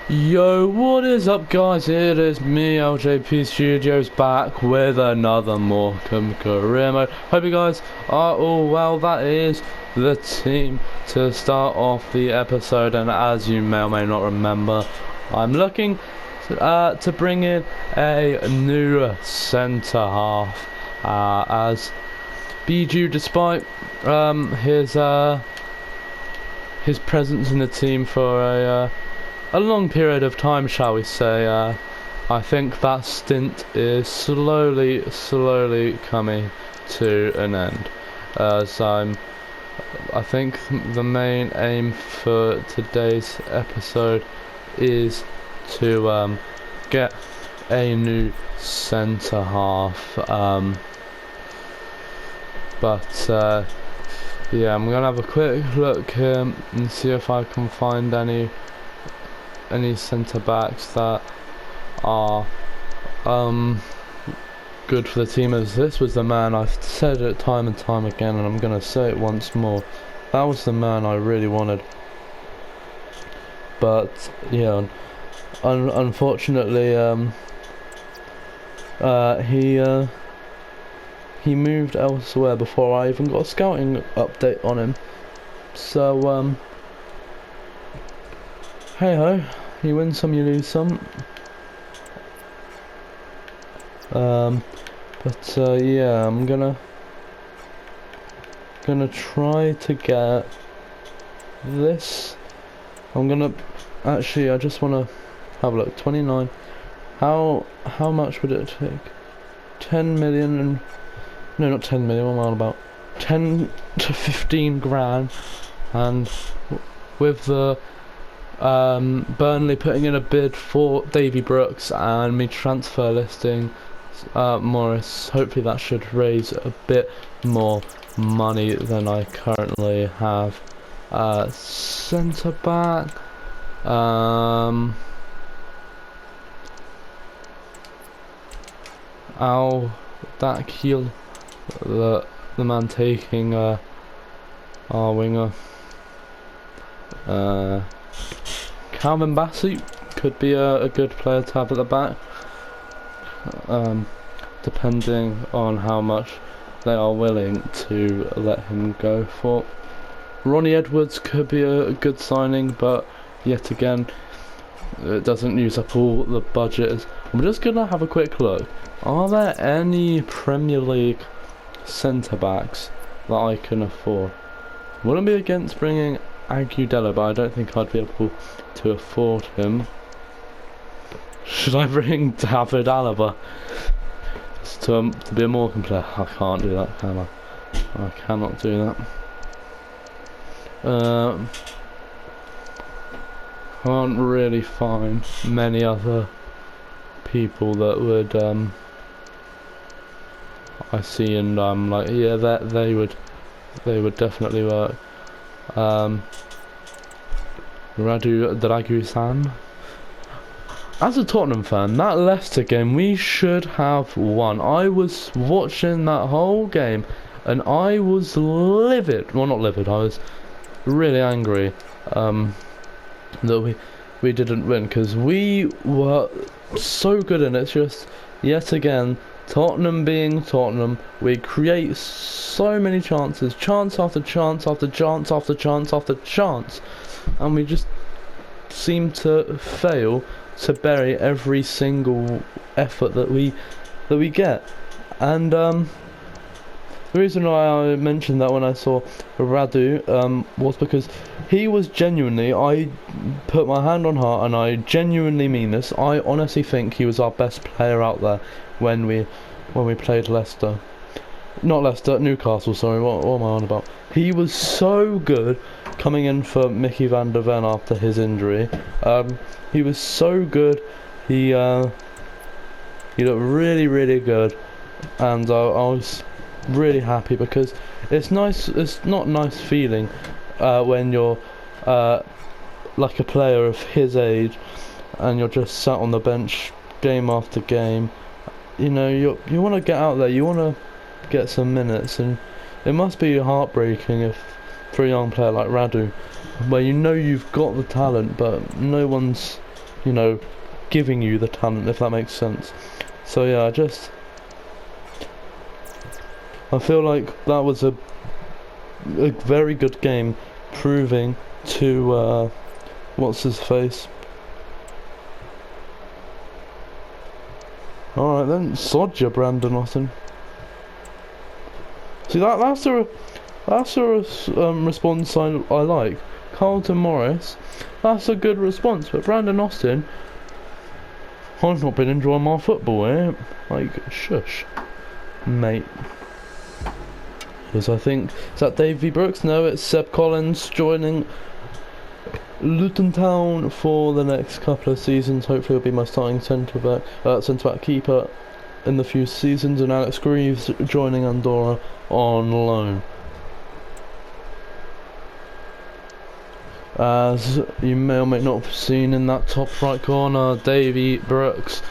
Yo, what is up guys? It is me, LJP Studios, back with another Morecambe career mode. Hope you guys are all well. That is the team to start off the episode, and as you may or may not remember, I'm looking to bring in a new centre half, as Biju, despite his presence in the team for a long period of time, shall we say. I think that stint is slowly coming to an end. I think the main aim for today's episode is to get a new centre half. Yeah, I'm gonna have a quick look here and see if I can find any centre backs that are good for the team, as this was the man. I've said it time and time again, and I'm gonna say it once more. That was the man I really wanted. But yeah, unfortunately, he moved elsewhere before I even got a scouting update on him. So hey ho, you win some, you lose some. Yeah, I'm gonna try to get this. I just wanna have a look. 29. How much would it take? 10 million and no, not 10 million. What am I on about? 10 to 15 grand, and with the Burnley putting in a bid for Davy Brooks and me transfer listing Morris, hopefully that should raise a bit more money than I currently have. Centre back, Al Dakhil, the man taking our winger. Calvin Bassey could be a good player to have at the back, depending on how much they are willing to let him go for. Ronnie Edwards could be a good signing, but yet again, it doesn't use up all the budget. I'm just gonna have a quick look. Are there any Premier League centre backs that I can afford? Wouldn't be against bringing Agudelo, but I don't think I'd be able to afford him. Should I bring David Alaba just to be a Morecambe player? I can't do that, can I? I cannot do that. Can't really find many other people that would I see, and I'm like, yeah, that they would definitely work. Radu Dragusan. As a Tottenham fan, that Leicester game we should have won. I was watching that whole game and I was livid. Well, not livid, I was really angry that we didn't win, because we were so good, and it's just yet again Tottenham being Tottenham. We create so many chances, chance after chance after chance after chance after chance, and we just seem to fail to bury every single effort that we get. And the reason why I mentioned that when I saw Radu was because he was genuinely, I put my hand on heart and I genuinely mean this, I honestly think he was our best player out there when we played Leicester. Not Leicester, Newcastle, sorry, what am I on about? He was so good coming in for Mickey van der Ven after his injury. He was so good, he looked really good, and I was really happy, because it's not nice feeling when you're like a player of his age and you're just sat on the bench game after game. You know, you want to get out there, you want to get some minutes, and it must be heartbreaking if for a young player like Radu, where you know you've got the talent but no one's you know, giving you the talent, if that makes sense. So yeah, I feel like that was a very good game, proving to what's his face. All right then, sod ya, Brandon Austin. See that's a response I like. Carlton Morris, that's a good response, but Brandon Austin, I've not been enjoying my football, eh? Like, shush, mate. Because I think, is that Davy Brooks? No, it's Seb Collins joining Luton Town for the next couple of seasons. Hopefully he'll be my starting centre back keeper in the few seasons, and Alex Greaves joining Andorra on loan. As you may or may not have seen in that top right corner, Davy Brooks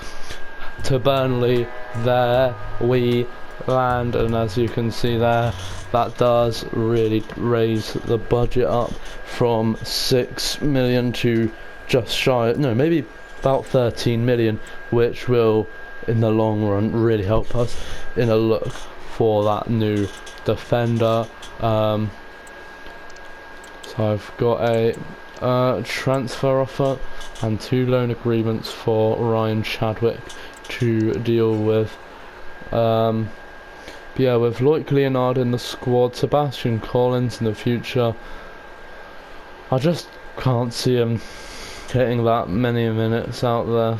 to Burnley, there we land, and as you can see there, that does really raise the budget up from 6 million to just shy, no, maybe about 13 million, which will in the long run really help us in a look for that new defender. So I've got a transfer offer and 2 loan agreements for Ryan Chadwick to deal with. Yeah, with Loic Leonard in the squad, Sebastian Collins in the future, I just can't see him getting that many minutes out there.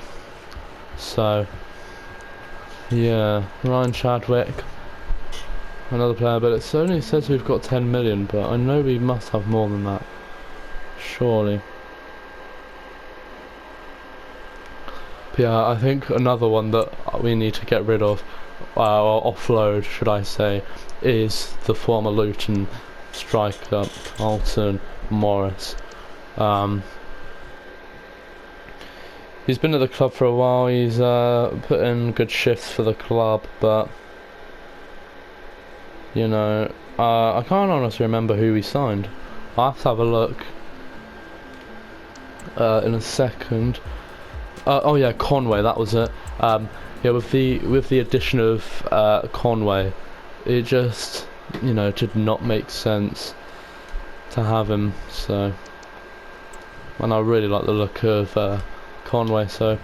So yeah, Ryan Chadwick, another player, but it only says we've got 10 million, but I know we must have more than that, surely. But yeah, I think another one that we need to get rid of, or offload should I say, is the former Luton striker Carlton Morris. He's been at the club for a while, he's put in good shifts for the club, but you know, I can't honestly remember who he signed. I'll have to have a look in a second. Oh yeah, Conway, that was it. Yeah, with the addition of Conway, it just, you know, did not make sense to have him. So, and I really like the look of Conway. So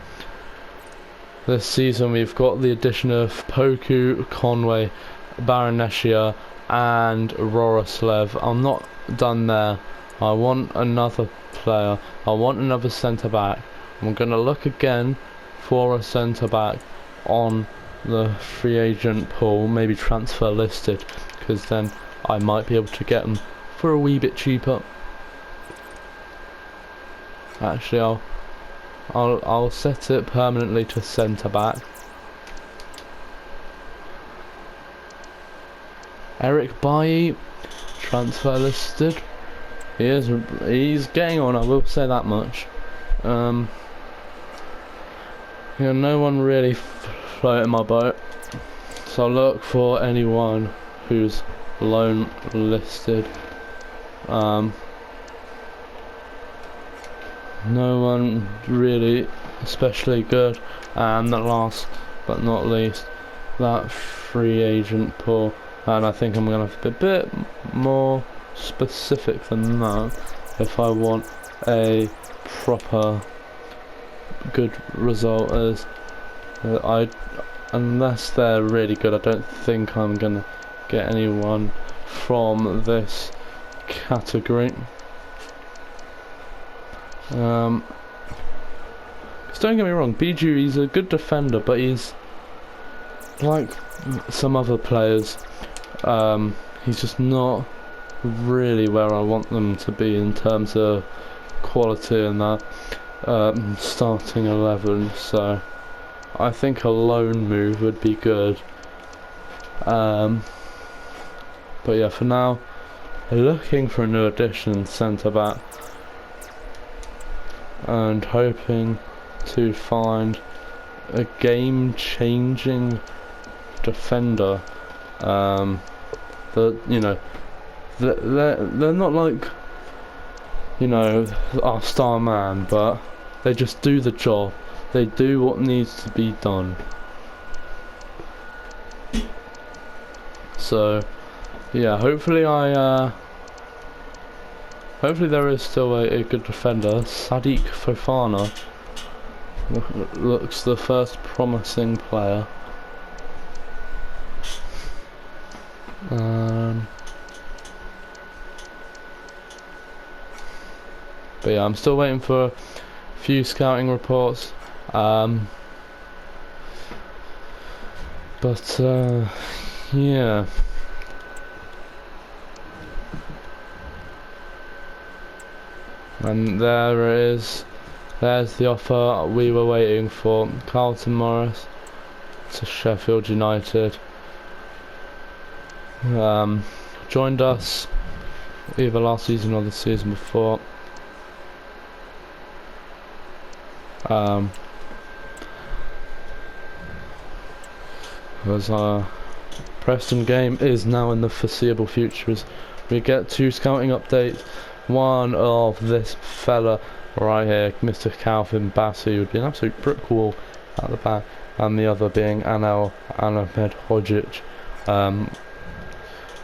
this season we've got the addition of Poku, Conway, Baraneshia and Roroslev. I'm not done there. I want another player. I want another centre back. I'm going to look again for a centre back on the free agent pool, maybe transfer listed, because then I might be able to get them for a wee bit cheaper. Actually, I'll set it permanently to centre back. Eric Bailly, transfer listed. He's getting on, I will say that much. Yeah, no one really floating my boat, so I'll look for anyone who's loan listed. No one really especially good, and last but not least, that free agent pool, and I think I'm gonna have to be a bit more specific than that if I want a proper good result, as unless they're really good, I don't think I'm gonna get anyone from this category. Don't get me wrong, Biju, he's a good defender, but he's like some other players, he's just not really where I want them to be in terms of quality and that starting 11, so I think a loan move would be good. But yeah, for now, looking for a new addition centre back and hoping to find a game-changing defender. That, you know, they're not like, you know, our star man, but They just do the job. They do what needs to be done. So, yeah, hopefully hopefully there is still a good defender. Sadiq Fofana looks the first promising player. But yeah, I'm still waiting for a few scouting reports. Yeah. And there it is. There's the offer we were waiting for. Carlton Morris to Sheffield United. Joined us either last season or the season before. As our Preston game is now in the foreseeable future, as we get 2 scouting updates. One of this fella right here, Mr. Calvin Bassey, would be an absolute brick wall at the back, and the other being Anel Ahmed Hodzic. I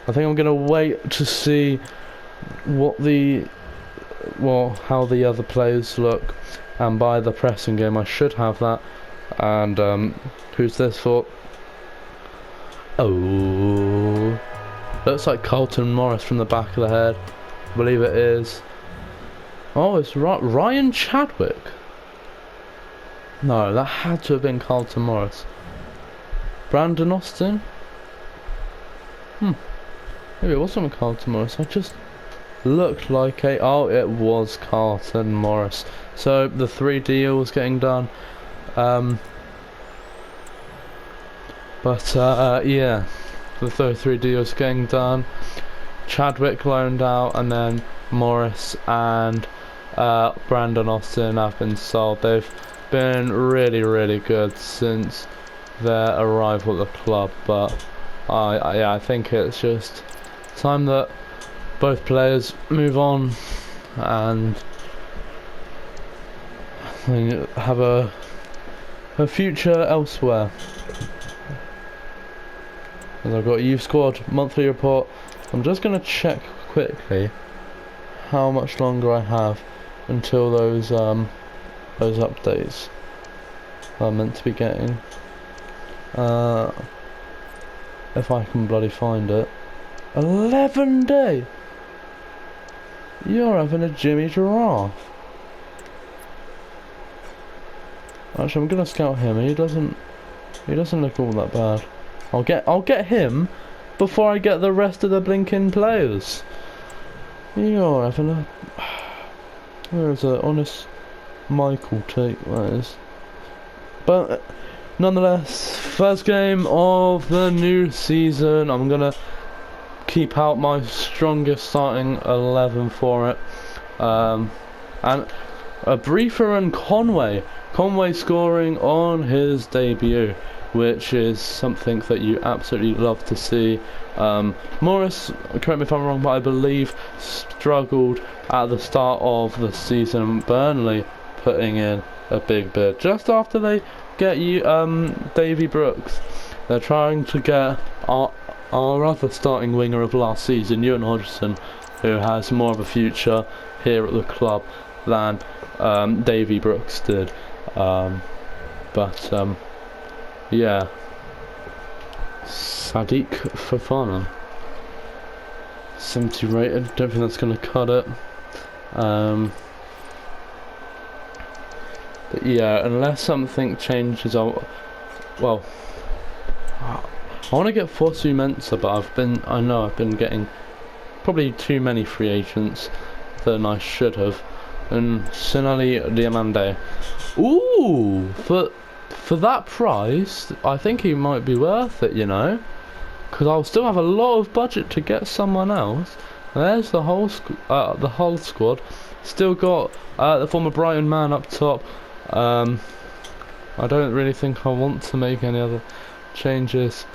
think I'm gonna wait to see how the other players look, and by the Preston game I should have that. And who's this for? Oh, looks like Carlton Morris from the back of the head. I believe it is. Oh, it's Ryan Chadwick. No, that had to have been Carlton Morris. Brandon Austin? Maybe it wasn't Carlton Morris. I just looked like oh, it was Carlton Morris. So the 3 deals getting done. Yeah, the 3 deals getting done. Chadwick loaned out, and then Morris and Brandon Austin have been sold. They've been really good since their arrival at the club, but I think it's just time that both players move on and have a future elsewhere. And I've got a youth squad monthly report. I'm just going to check quickly how much longer I have until those updates I'm meant to be getting. If I can bloody find it. 11 days! You're having a Jimmy Giraffe. Actually, I'm gonna scout him. He doesn't look all that bad. I'll get him before I get the rest of the blinking players. You're having a... Where's a honest Michael take, that is. But nonetheless, first game of the new season. I'm gonna keep out my strongest starting 11 for it. And a briefer and Conway scoring on his debut, which is something that you absolutely love to see. Morris, correct me if I'm wrong, but I believe struggled at the start of the season. Burnley putting in a big bid just after they get you Davy Brooks. They're trying to get our other starting winger of last season, Ewan Hodgson, who has more of a future here at the club than Davy Brooks did. Yeah, Sadiq Fofana, 70 rated. Don't think that's going to cut it. But yeah, unless something changes, I want to get Fosu Mensah, but I know I've been getting probably too many free agents than I should have. And Sinali Diamande. Ooh, for that price, I think he might be worth it, you know, because I'll still have a lot of budget to get someone else. There's the whole squad. Still got the former Brighton man up top. I don't really think I want to make any other changes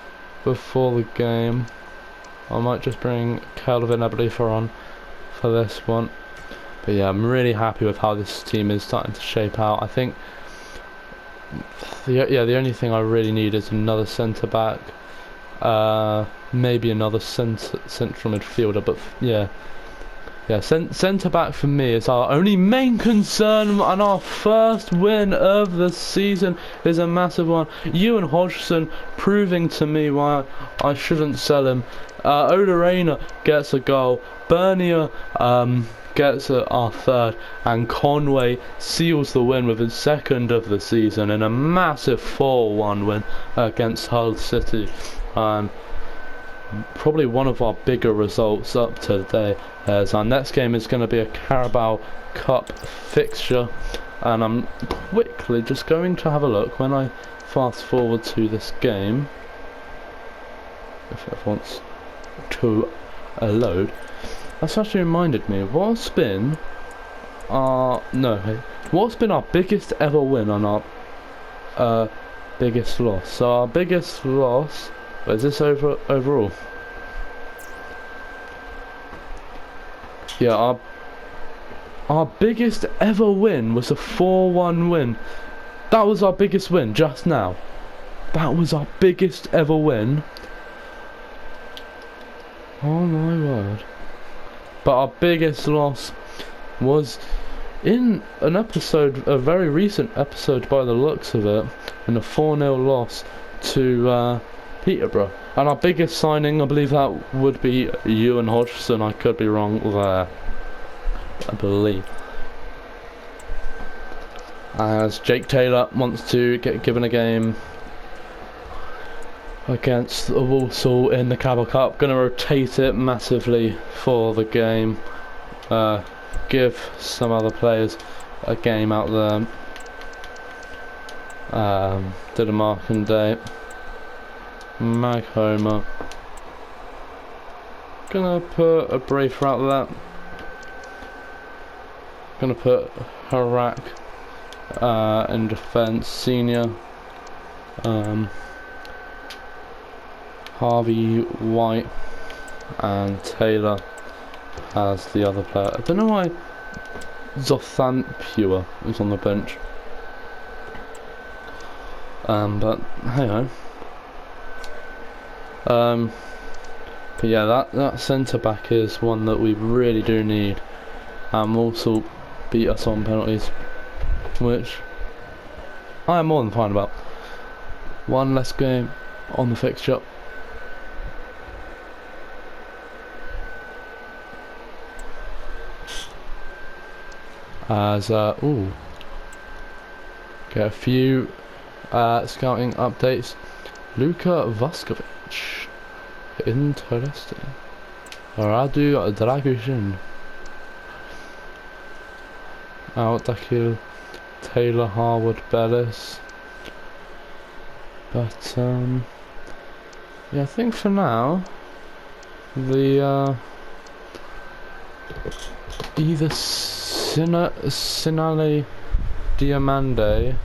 before the game. I might just bring Calvin Ablifer on for this one. But yeah, I'm really happy with how this team is starting to shape out. I think the only thing I really need is another centre back, maybe another central midfielder. But yeah, centre back for me is our only main concern, and our first win of the season is a massive one. Ewan Hodgson proving to me why I shouldn't sell him. Ola Reina gets a goal. Bernier gets our third, and Conway seals the win with his second of the season in a massive 4-1 win against Hull City. Probably one of our bigger results up to today, as our next game is going to be a Carabao Cup fixture, and I'm quickly just going to have a look when I fast forward to this game, if it wants to load. That's actually reminded me, what's been our biggest ever win on our biggest loss? So our biggest loss, is this overall? Yeah, our biggest ever win was a 4-1 win. That was our biggest win just now. That was our biggest ever win. Oh my word. But our biggest loss was in an episode, a very recent episode by the looks of it, in a 4-0 loss to Peterborough. And our biggest signing, I believe that would be Ewan Hodgson. I could be wrong there, I believe. As Jake Taylor wants to get given a game against Walsall in the Carabao Cup. Going to rotate it massively for the game. Give some other players a game out there. Did a marking day. Mag Homer. Gonna put a Brafer out there. Gonna put Harak in defence. Senior. Harvey White and Taylor as the other player. I don't know why Zothan Pure is on the bench. But hey ho. But yeah, that centre back is one that we really do need, and also beat us on penalties, which I am more than fine about. One less game on the fixture. As get a few scouting updates. Luka Vuskovic, interesting. Radu Dragusin, Aldakil, Taylor, Harwood, Bellis. But yeah, I think for now the either Sinale Diamande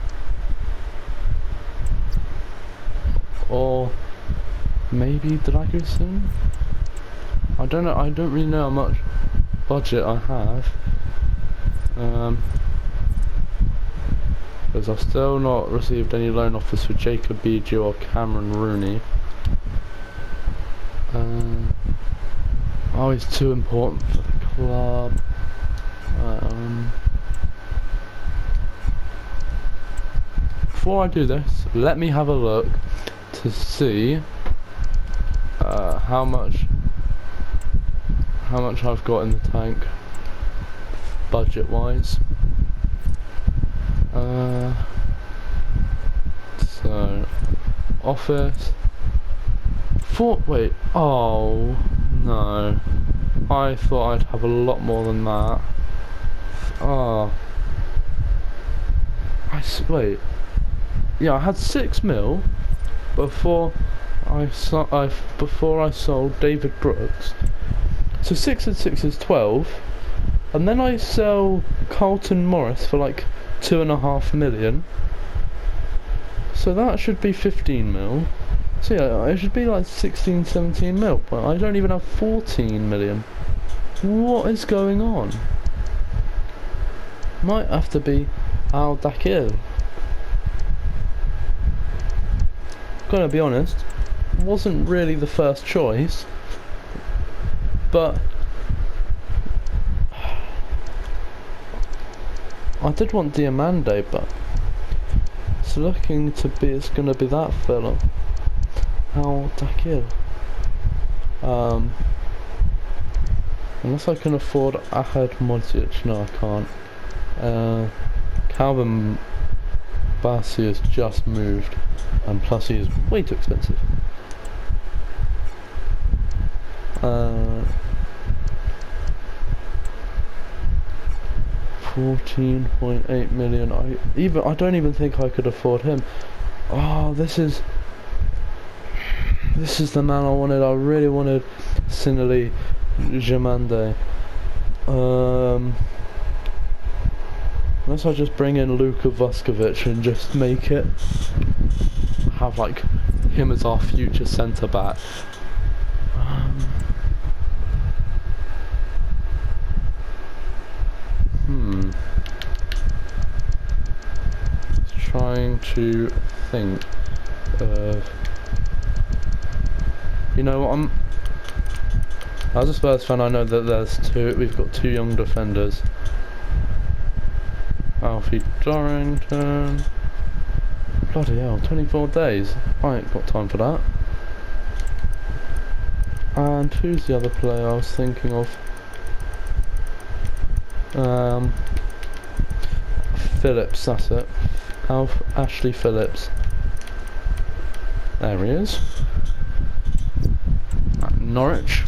or maybe Dragusin. I don't know. I don't really know how much budget I have. Because I've still not received any loan offers for Jacob Bijou or Cameron Rooney. Oh, it's too important for the club. Before I do this, let me have a look to see how much I've got in the tank budget wise. So office wait, oh no, I thought I'd have a lot more than that. Oh, wait, yeah, I had 6 mil before I sold David Brooks. So 6 and 6 is 12, and then I sell Carlton Morris for like 2.5 million. So that should be 15 mil. So yeah, it should be like 16, 17 mil, but I don't even have 14 million. What is going on? might have to be Al Dakir. Gonna be honest, wasn't really the first choice, but I did want Diamande, but it's looking to be it's gonna be that fella, Al Dakir. Unless I can afford Ahad Modric, no I can't. Calvin Bassey has just moved, and plus he is way too expensive. 14.8 million. I don't even think I could afford him. Oh, this is the man I wanted. I really wanted Sinali Jamande. Unless I just bring in Luka Vuskovic and just make it have like him as our future centre back. Trying to think of, you know what, as a Spurs fan, I know that we've got two young defenders. Alfie Dorrington. Bloody hell, 24 days. I ain't got time for that. And who's the other player I was thinking of? Phillips, that's it. Ashley Phillips. There he is. At Norwich.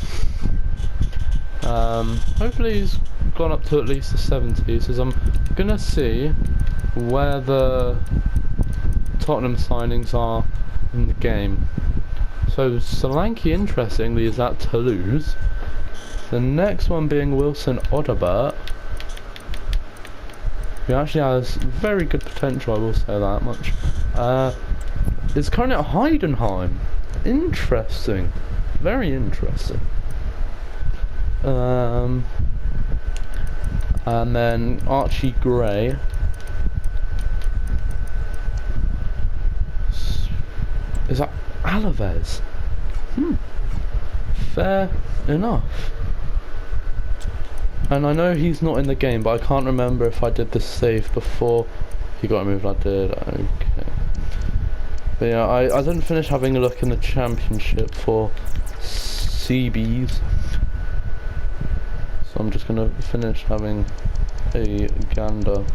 Hopefully he's gone up to at least the 70s, as I'm gonna see where the Tottenham signings are in the game. So Solanke, interestingly, is at Toulouse. The next one being Wilson Odobert, who actually has very good potential, I will say that much. Is currently at Heidenheim. Interesting. Very interesting. And then Archie Gray. Is that Alaves? Fair enough. And I know he's not in the game, but I can't remember if I did the save before he got removed. I did, okay. But yeah, I didn't finish having a look in the championship for CBs. So I'm just going to finish having a gander. So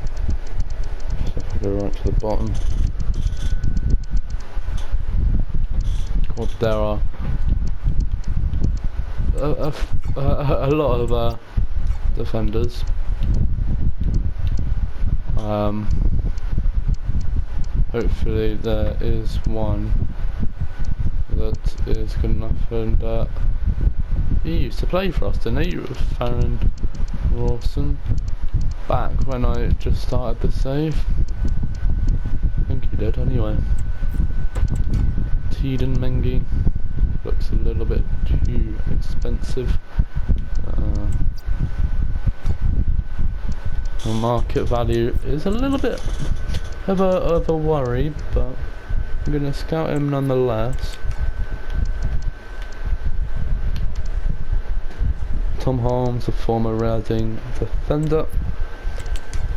if I go right to the bottom. God, there are a lot of defenders. Hopefully there is one that is good enough, and he used to play for us, didn't he? With Farron Rawson back when I just started the save. I think he did anyway. Teden Mengi looks a little bit too expensive. The market value is a little bit of a worry, but I'm going to scout him nonetheless. Tom Holmes, a former Reading defender.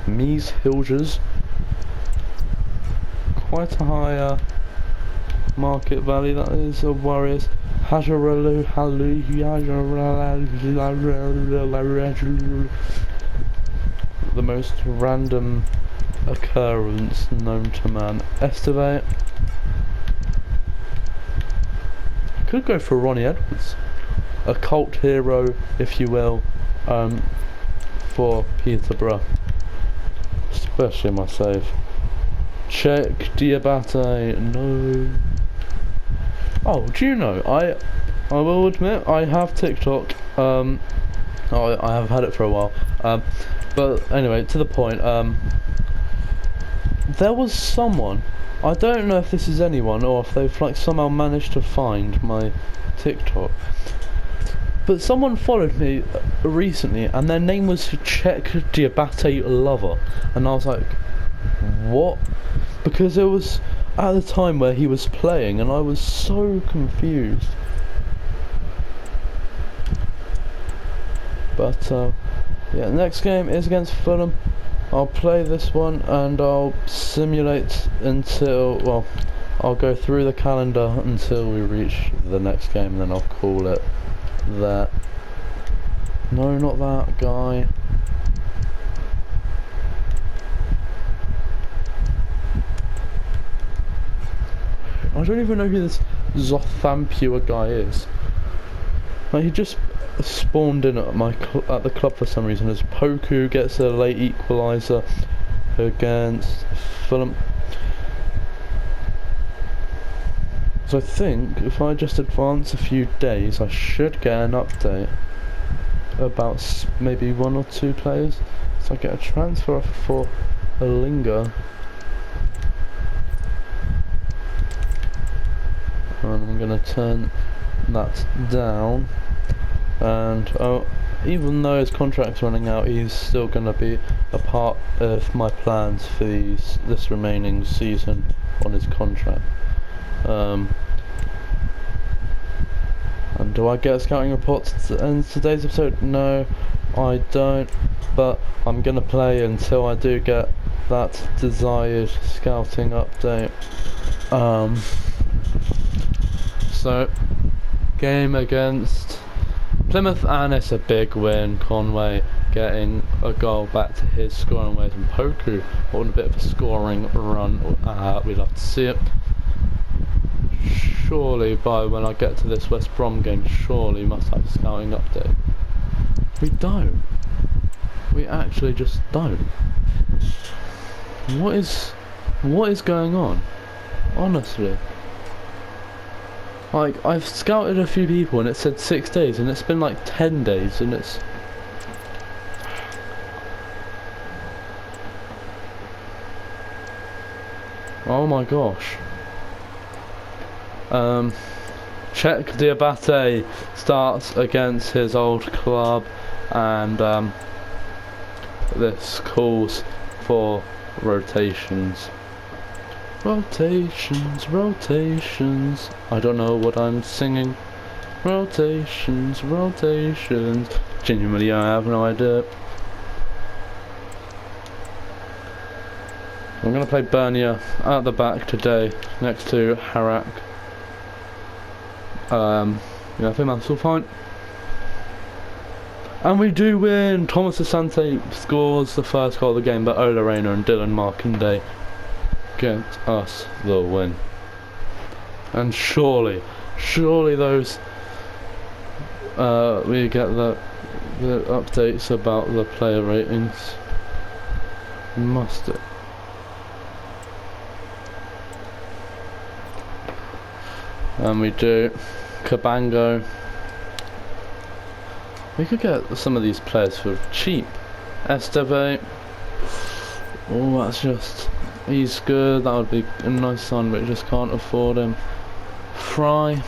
Mies Hilgers, quite a high market value, that is a worry. Hajaralu Halu the most random occurrence known to man. Esteve. Could go for Ronnie Edwards, a cult hero, if you will, for Peterborough, especially my save. Check Diabate, no. Oh, do you know, I will admit I have TikTok. I have had it for a while. But anyway, to the point. There was someone, I don't know if this is anyone or if they've like somehow managed to find my TikTok, But someone followed me recently, and their name was Czech Diabate Lover, and I was like, what? Because it was at the time where he was playing, and I was so confused. But yeah, the next game is against Fulham. I'll play this one and I'll simulate until, well, I'll go through the calendar until we reach the next game, and then I'll call it that. No, not that guy. I don't even know who this Zothampua guy is. Like, he just spawned in at at the club for some reason, as Poku gets a late equaliser against Fulham. So I think if I just advance a few days, I should get an update about maybe 1 or 2 players. So I get a transfer offer for Alinga. And I'm going to turn that down. And even though his contract's running out, he's still going to be a part of my plans for this remaining season on his contract. And do I get a scouting report in today's episode? No, I don't, but I'm going to play until I do get that desired scouting update. So, game against Plymouth, and it's a big win. Conway getting a goal back to his scoring ways, and Poku on a bit of a scoring run. We'd love to see it. Surely by when I get to this West Brom game, surely must have a scouting update. We don't. We actually just don't. What is going on? Honestly. Like, I've scouted a few people and it said 6 days, and it's been like 10 days, and it's... Oh my gosh. Czech Diabate starts against his old club, and this calls for rotations. Rotations, rotations. I don't know what I'm singing. Rotations, rotations. Genuinely, I have no idea. I'm going to play Bernier at the back today, next to Harak. Yeah, I think that's all fine. And we do win! Thomas Asante scores the first goal of the game, but Ola Rayner and Dylan Markinde get us the win. And surely those we get the updates about the player ratings. Must it? And we do. Cabango. We could get some of these players for cheap. Esteve. Oh, that's just... He's good. That would be a nice sign, but just can't afford him. Fry.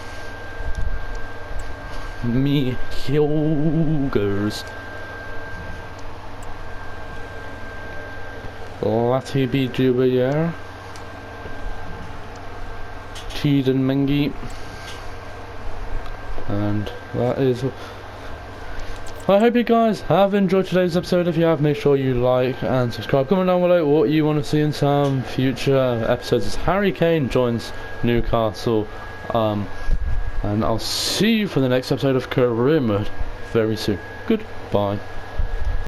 Me Hyogers. Lati B. Jubier. Cheeden Mengi. And that is... I hope you guys have enjoyed today's episode. If you have, make sure you like and subscribe. Comment down below what you want to see in some future episodes as Harry Kane joins Newcastle. And I'll see you for the next episode of Career Mode very soon. Goodbye.